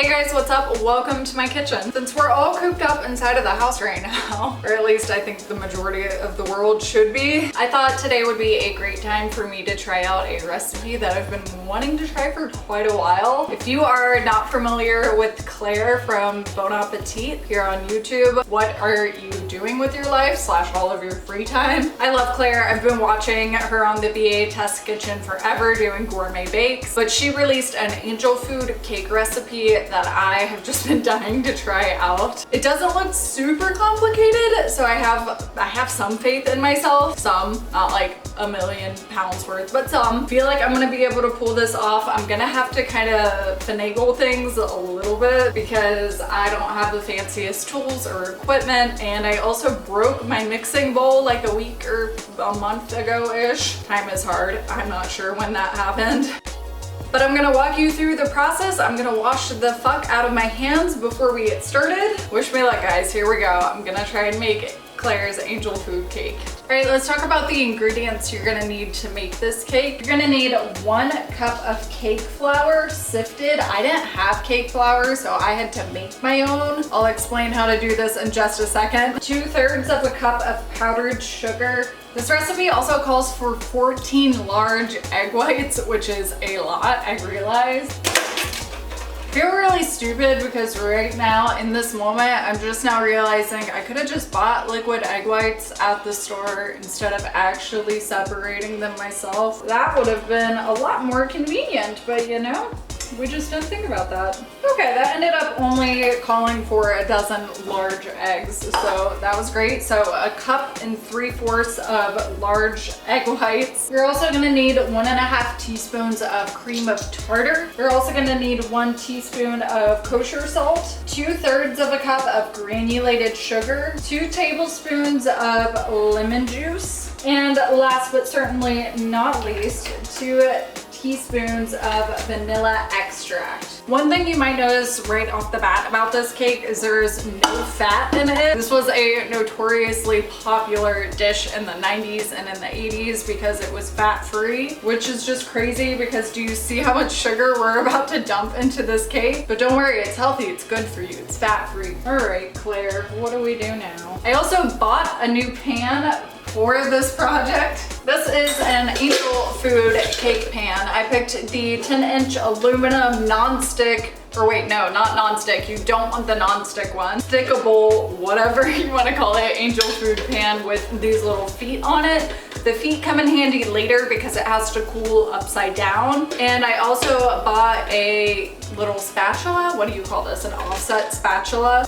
Hey guys, what's up? Welcome to my kitchen. Since we're all cooped up inside of the house right now, or at least I think the majority of the world should be, I thought today would be a great time for me to try out a recipe that I've been wanting to try for quite a while. If you are not familiar with Claire from Bon Appetit here on YouTube, what are you doing with your life / all of your free time? I love Claire. I've been watching her on the BA Test Kitchen forever doing gourmet bakes, but she released an angel food cake recipe that I have just been dying to try out. It doesn't look super complicated, so I have some faith in myself. Some, not like a million pounds worth, but some. Feel like I'm gonna be able to pull this off. I'm gonna have to kind of finagle things a little bit because I don't have the fanciest tools or equipment, and I also broke my mixing bowl like a week or a month ago-ish. Time is hard. I'm not sure when that happened. But I'm gonna walk you through the process. I'm gonna wash the fuck out of my hands before we get started. Wish me luck, guys. Here we go. I'm gonna try and make Claire's angel food cake. All right, let's talk about the ingredients you're gonna need to make this cake. You're gonna need 1 cup of cake flour, sifted. I didn't have cake flour, so I had to make my own. I'll explain how to do this in just a second. 2/3 of a cup of powdered sugar. This recipe also calls for 14 large egg whites, which is a lot, I realize. I feel really stupid because right now in this moment I'm just now realizing I could have just bought liquid egg whites at the store instead of actually separating them myself. That would have been a lot more convenient, but you know, we just didn't think about that. Okay, that ended up only calling for a dozen large eggs, so that was great. So 1 3/4 cups of large egg whites. You're also gonna need 1.5 teaspoons of cream of tartar. You're also gonna need 1 teaspoon of kosher salt, 2/3 of a cup of granulated sugar, 2 tablespoons of lemon juice, and last but certainly not least, 2 teaspoons of vanilla extract. One thing you might notice right off the bat about this cake is there's no fat in it. This was a notoriously popular dish in the 90s and in the 80s because it was fat-free, which is just crazy because do you see how much sugar we're about to dump into this cake? But don't worry, it's healthy, it's good for you, it's fat-free. All right, Claire, what do we do now? I also bought a new pan for this project. This is an angel food cake pan. I picked the 10-inch aluminum non-stick, or wait, no, not non-stick. You don't want the non-stick one. Stickable, whatever you want to call it, angel food pan with these little feet on it. The feet come in handy later because it has to cool upside down. And I also bought a little spatula. What do you call this? An offset spatula.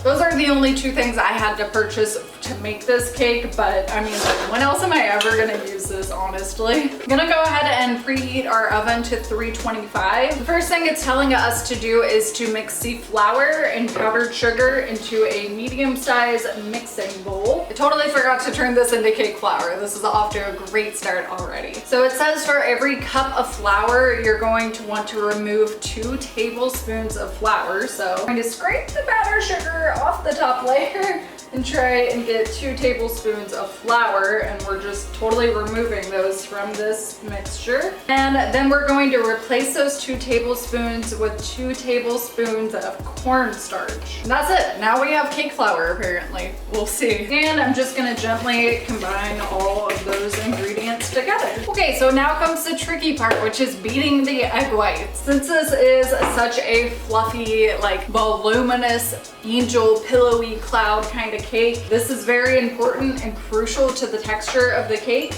Those are the only 2 things I had to purchase to make this cake, but I mean, when else am I ever gonna use this, honestly? I'm gonna go ahead and preheat our oven to 325. The first thing it's telling us to do is to mix the flour and powdered sugar into a medium-sized mixing bowl. I totally forgot to turn this into cake flour. This is off to a great start already. So it says for every cup of flour, you're going to want to remove 2 tablespoons of flour. So I'm going to scrape the powdered sugar off the top layer and try and get 2 tablespoons of flour, and we're just totally removing those from this mixture. And then we're going to replace those 2 tablespoons with 2 tablespoons of cornstarch. And that's it. Now we have cake flour, apparently. We'll see. And I'm just gonna gently combine all of those ingredients together. Okay, so now comes the tricky part, which is beating the egg whites. Since this is such a fluffy, like voluminous, angel, pillowy cloud kind of cake, this is very important and crucial to the texture of the cake.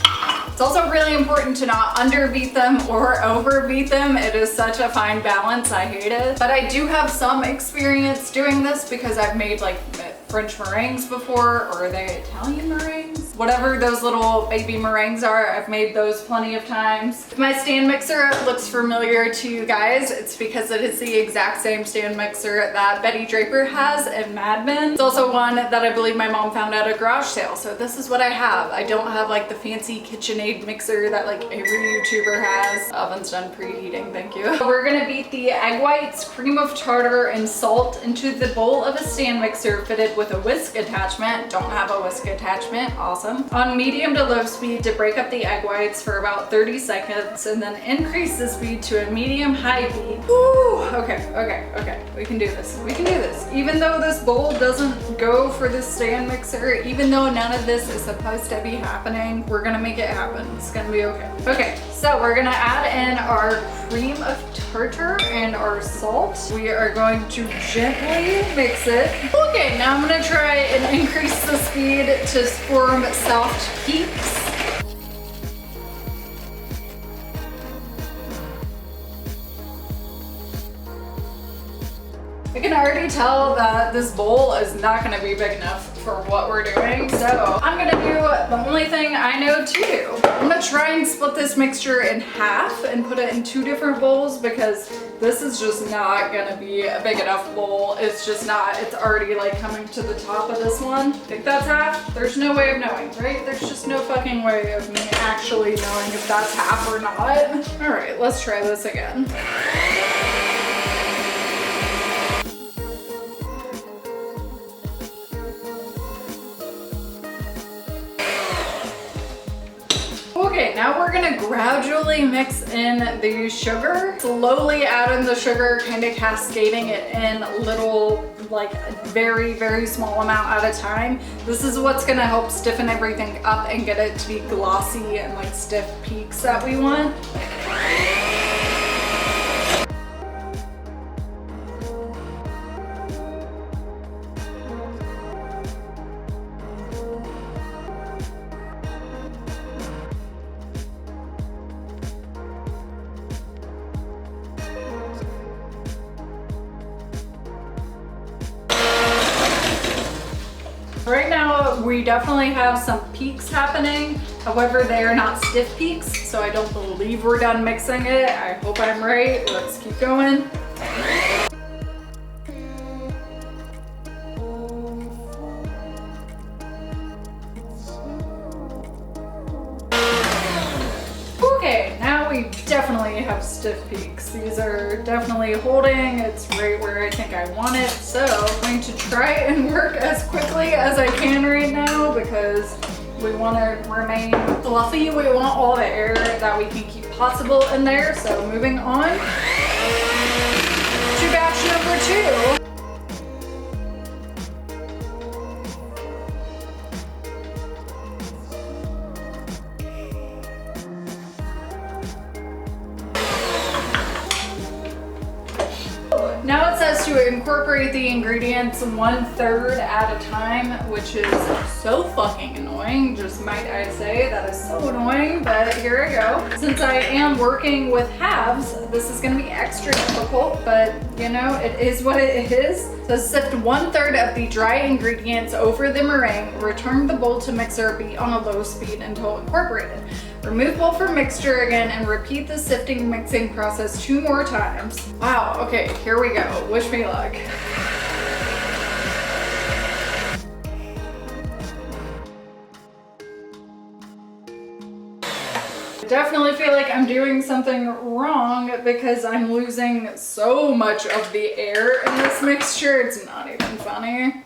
It's also really important to not underbeat them or overbeat them. It is such a fine balance, I hate it. But I do have some experience doing this because I've made like French meringues before, or are they Italian meringues? Whatever those little baby meringues are, I've made those plenty of times. If my stand mixer looks familiar to you guys, it's because it is the exact same stand mixer that Betty Draper has in Mad Men. It's also one that I believe my mom found at a garage sale, so this is what I have. I don't have like the fancy KitchenAid mixer that like every YouTuber has. Oven's done preheating, thank you. We're gonna beat the egg whites, cream of tartar, and salt into the bowl of a stand mixer fitted with a whisk attachment. Don't have a whisk attachment, awesome. awesome. On medium to low speed to break up the egg whites for about 30 seconds and then increase the speed to a medium high heat. Ooh, okay. We can do this. We can do this. Even though this bowl doesn't go for this stand mixer, even though none of this is supposed to be happening, we're gonna make it happen. It's gonna be okay. Okay, so we're gonna add in our cream of tartar and our salt. We are going to gently mix it. Okay, now I'm gonna try and increase the speed to form soft peaks. I can already tell that this bowl is not gonna be big enough for what we're doing. So I'm gonna do the only thing I know to do. I'm gonna try and split this mixture in half and put it in 2 different bowls because this is just not gonna be a big enough bowl. It's just not, it's already like coming to the top of this one. I think that's half. There's no way of knowing, right? There's just no fucking way of me actually knowing if that's half or not. All right, let's try this again. Okay, now we're gonna gradually mix in the sugar. Slowly add in the sugar, kind of cascading it in little, like very, very small amount at a time. This is what's gonna help stiffen everything up and get it to be glossy and like stiff peaks that we want. Right now, we definitely have some peaks happening. However, they are not stiff peaks, so I don't believe we're done mixing it. I hope I'm right. Let's keep going. Okay, now we definitely have stiff peaks. These are definitely holding. It's right where I think I want it. So I'm going to try and work as quickly as I can right now because we want to remain fluffy. We want all the air that we can keep possible in there. So moving on to batch number 2. Now it says to incorporate the ingredients 1/3 at a time, which is so fucking annoying, just might I say. That is so annoying, but here I go. Since I am working with halves, this is gonna be extra difficult, but you know, it is what it is. So sift 1/3 of the dry ingredients over the meringue, return the bowl to mixer, be on a low speed until incorporated. Remove bowl from mixture again and repeat the sifting mixing process 2 more times. Wow, okay, here we go. Wish me luck. I definitely feel like I'm doing something wrong because I'm losing so much of the air in this mixture. It's not even funny.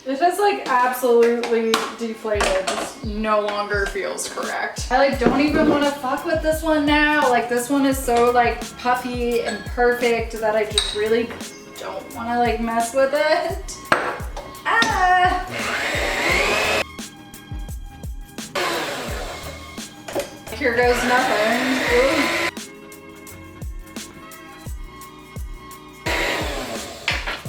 It just like absolutely deflated. This no longer feels correct. I like don't even want to fuck with this one now. Like this one is so like puffy and perfect that I just really don't want to like mess with it. Ah! Here goes nothing. Ooh.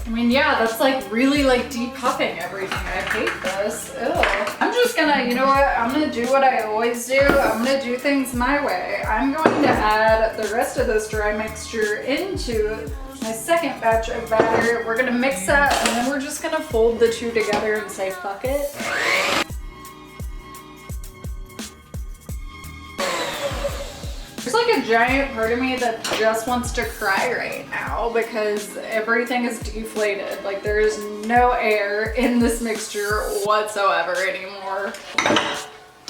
I mean, yeah, that's like really like depuffing everything. I hate this. Ew. I'm just gonna, you know what? I'm gonna do what I always do. I'm gonna do things my way. I'm going to add the rest of this dry mixture into my second batch of batter. We're gonna mix that and then we're just gonna fold the 2 together and say fuck it. There's like a giant part of me that just wants to cry right now because everything is deflated. Like there is no air in this mixture whatsoever anymore.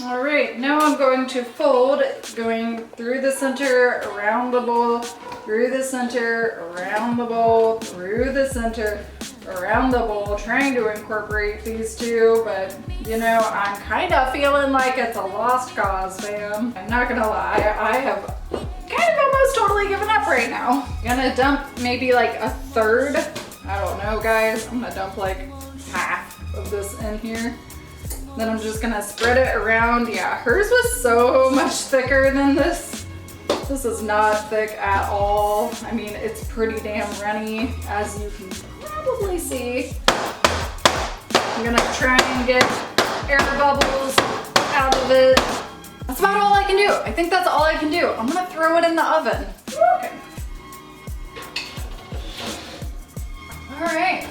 All right, now I'm going to fold, going through the center, around the bowl, through the center, around the bowl, through the center, around the bowl, trying to incorporate these two, but you know, I'm kind of feeling like it's a lost cause, fam. I'm not gonna lie, I have kind of almost totally given up right now. I'm gonna dump maybe like a third. I don't know, guys. I'm gonna dump like half of this in here. Then I'm just gonna spread it around. Yeah, hers was so much thicker than this. This is not thick at all. I mean, it's pretty damn runny, as you can probably see. I'm gonna try and get air bubbles out of it. That's about all I can do. I think that's all I can do. I'm gonna throw it in the oven. Okay. All right.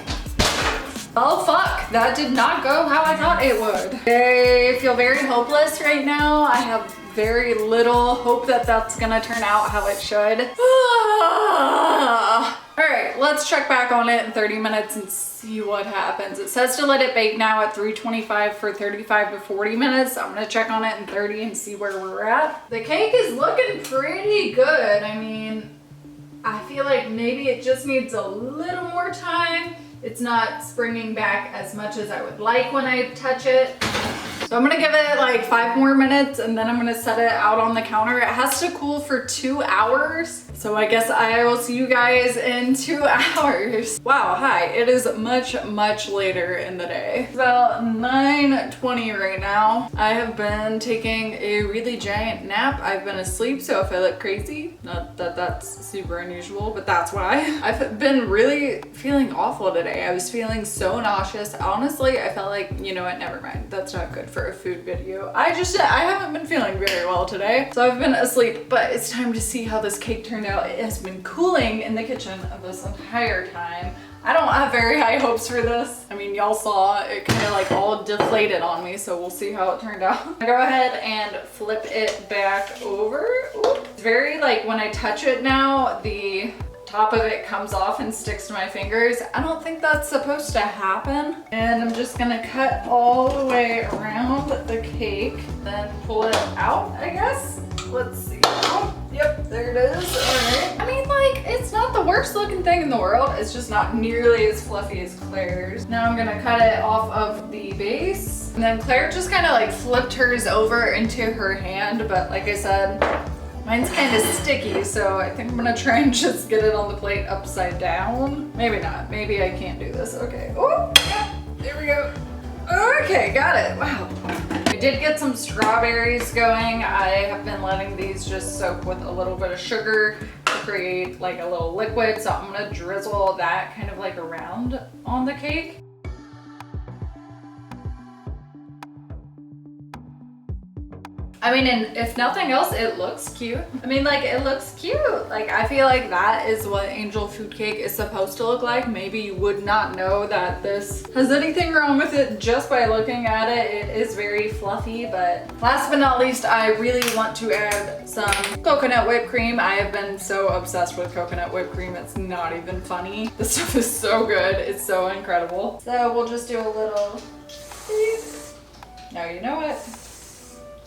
Oh fuck, that did not go how I thought it would. I feel very hopeless right now. I have very little hope that that's gonna turn out how it should. All right, let's check back on it in 30 minutes and see what happens. It says to let it bake now at 325 for 35 to 40 minutes. I'm gonna check on it in 30 and see where we're at. The cake is looking pretty good. I mean, I feel like maybe it just needs a little more time. It's not springing back as much as I would like when I touch it. So I'm gonna give it like 5 more minutes and then I'm gonna set it out on the counter. It has to cool for 2 hours. So I guess I will see you guys in 2 hours. Wow, hi, it is much, much later in the day. It's about 9:20 right now. I have been taking a really giant nap. I've been asleep, so if I look crazy, not that that's super unusual, but that's why. I've been really feeling awful today. I was feeling so nauseous. Honestly, I felt like, you know what, never mind. That's not good for a food video. I haven't been feeling very well today. So I've been asleep, but it's time to see how this cake turned out. It has been cooling in the kitchen this entire time. I don't have very high hopes for this. I mean, y'all saw it kind of like all deflated on me, so we'll see how it turned out. Go ahead and flip it back over. Ooh. It's very like when I touch it now, the top of it comes off and sticks to my fingers. I don't think that's supposed to happen. And I'm just gonna cut all the way around the cake, then pull it out, I guess. Let's see. Oh, yep, there it is. All right. I mean, like, it's not the worst looking thing in the world. It's just not nearly as fluffy as Claire's. Now I'm gonna cut it off of the base. And then Claire just kind of like flipped hers over into her hand. But like I said, mine's kind of sticky, so I think I'm gonna try and just get it on the plate upside down. Maybe not. Maybe I can't do this. Okay. Oh, yeah, there we go. Okay, got it. Wow. I did get some strawberries going. I have been letting these just soak with a little bit of sugar to create like a little liquid. So I'm gonna drizzle that kind of like around on the cake. I mean, and if nothing else, it looks cute. I mean, like, it looks cute. Like, I feel like that is what angel food cake is supposed to look like. Maybe you would not know that this has anything wrong with it just by looking at it. It is very fluffy, but last but not least, I really want to add some coconut whipped cream. I have been so obsessed with coconut whipped cream. It's not even funny. This stuff is so good. It's so incredible. So we'll just do a little beep. Now you know what?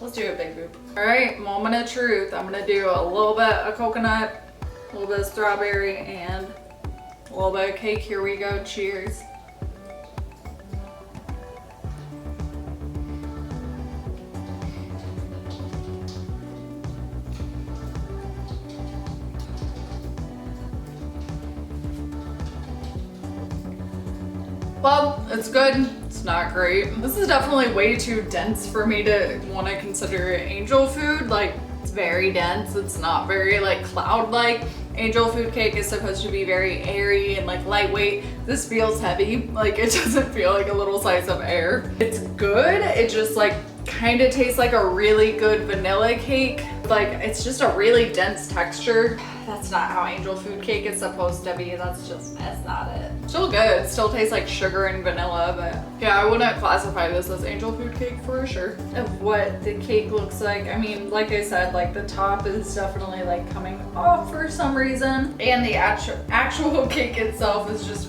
Let's do a big boop. All right, moment of truth. I'm gonna do a little bit of coconut, a little bit of strawberry, and a little bit of cake. Here we go, cheers. Well, it's good. It's not great. This is definitely way too dense for me to want to consider it angel food. Like, it's very dense. It's not very like cloud-like. Angel food cake is supposed to be very airy and like lightweight. This feels heavy. Like, it doesn't feel like a little slice of air. It's good. It just like kind of tastes like a really good vanilla cake. Like, it's just a really dense texture. That's not how angel food cake is supposed to be. That's not it. Still good. Still tastes like sugar and vanilla, but yeah, I wouldn't classify this as angel food cake for sure. Of what the cake looks like. I mean, like I said, like the top is definitely like coming off for some reason. And the actual cake itself is just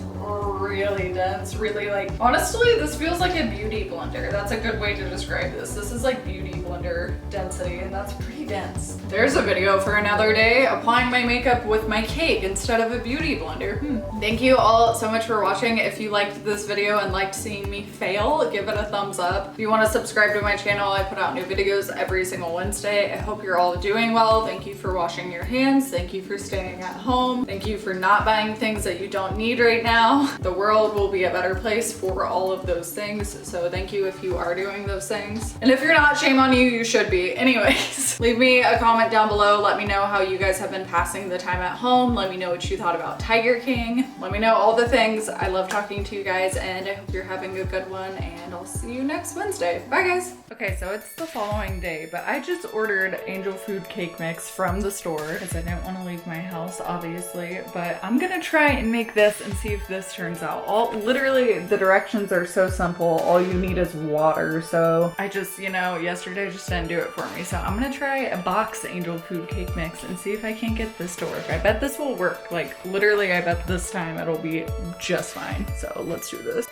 really dense, really like, honestly, this feels like a beauty blender. That's a good way to describe this. This is like beauty blender blender density, and that's pretty dense. There's a video for another day, applying my makeup with my cake instead of a beauty blender. Thank you all so much for watching. If you liked this video and liked seeing me fail, give it a thumbs up. If you want to subscribe to my channel, I put out new videos every single Wednesday. I hope you're all doing well. Thank you for washing your hands. Thank you for staying at home. Thank you for not buying things that you don't need right now. The world will be a better place for all of those things. So thank you if you are doing those things. And if you're not, shame on you, you should be. Anyways, leave me a comment down below. Let me know how you guys have been passing the time at home. Let me know what you thought about Tiger King. Let me know all the things. I love talking to you guys, and I hope you're having a good one, and I'll see you next Wednesday. Bye guys. Okay, so it's the following day, but I just ordered Angel Food cake mix from the store because I didn't want to leave my house, obviously, but I'm gonna try and make this and see if this turns out. Literally, the directions are so simple. All you need is water, so I just, yesterday just didn't do it for me, so I'm gonna try a box Angel Food cake mix and see if I can't get this to work. I bet this will work. Like, literally, I bet this time it'll be just fine. So let's do this.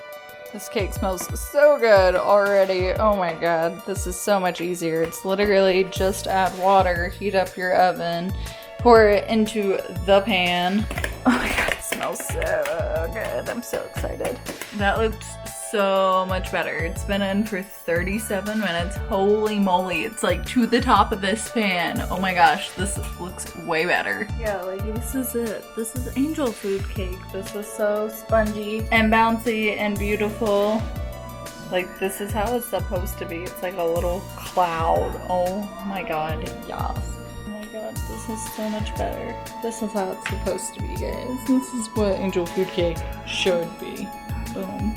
This cake smells so good already. Oh my god, this is so much easier. It's literally just add water, heat up your oven, pour it into the pan. Oh my god, it smells so good. I'm so excited. That looks so much better. It's been in for 37 minutes. Holy moly, it's like to the top of this pan. Oh my gosh, this looks way better. Yeah, like this is it. This is Angel Food cake. This is so spongy and bouncy and beautiful. Like, this is how it's supposed to be. It's like a little cloud. Oh my god, yes. Oh my god, this is so much better. This is how it's supposed to be, guys. This is what Angel Food cake should be. Boom.